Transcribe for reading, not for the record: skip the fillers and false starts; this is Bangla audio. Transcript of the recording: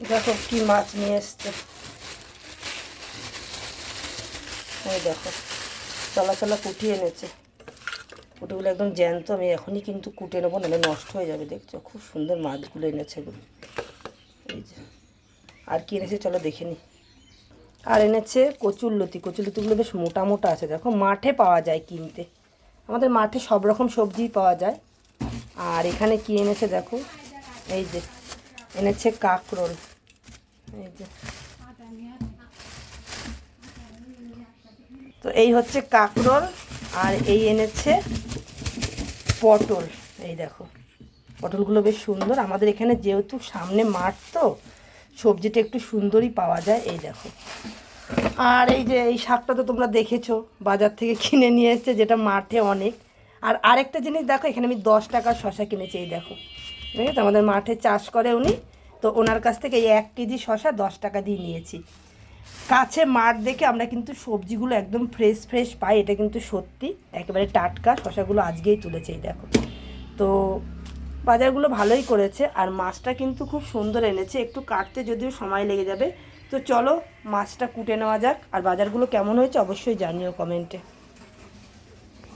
দেখো কি মাছ নিয়ে এসছে, এই দেখো চলা চলা কুটি এনেছে। কুটিগুলো একদম জ্যান্ত, আমি এখনই কিন্তু কুটে নেবো, নাহলে নষ্ট হয়ে যাবে। দেখছো খুব সুন্দর মাছগুলো এনেছে এগুলো। এই যে আর কি এনেছে চলো দেখে নিই। আর এনেছে কচুরলতি, কচুরলতিগুলো বেশ মোটা মোটা আছে, দেখো মাঠে পাওয়া যায় কিনতে, আমাদের মাঠে সব রকম সবজিই পাওয়া যায়। আর এখানে কি এনেছে দেখো, এই যে এনেছে কাঁকরোল, এই যে। তো এই হচ্ছে কাঁকরোল, আর এই এনেছে পটল। এই দেখো পটলগুলো বেশ সুন্দর, আমাদের এখানে যেহেতু সামনে মাঠ তো সবজিটা একটু সুন্দরই পাওয়া যায়। এই দেখো, আর এই যে এই শাকটা তো তোমরা দেখেছো, বাজার থেকে কিনে নিয়ে এসছে, যেটা মাঠে অনেক। আর আরেকটা জিনিস দেখো, এখানে আমি 10 টাকার শশা কিনেছি। এই দেখো, ঠিক আছে, আমাদের মাঠে চাষ করে উনি, তো ওনার কাছ থেকে এই 1 কেজি শশা 10 টাকা দিয়ে নিয়েছি। কাছে মাঠ দেখে আমরা কিন্তু সবজিগুলো একদম ফ্রেশ ফ্রেশ পাই, এটা কিন্তু সত্যি, একেবারে টাটকা শশাগুলো আজকেই তুলেছে। এই দেখো, তো বাজারগুলো ভালোই করেছে, আর মাছটা কিন্তু খুব সুন্দর এনেছে, একটু কাটতে যদিও সময় লেগে যাবে। তো চলো মাছটা কুটে নেওয়া যাক, আর বাজারগুলো কেমন হয়েছে অবশ্যই জানিও কমেন্টে।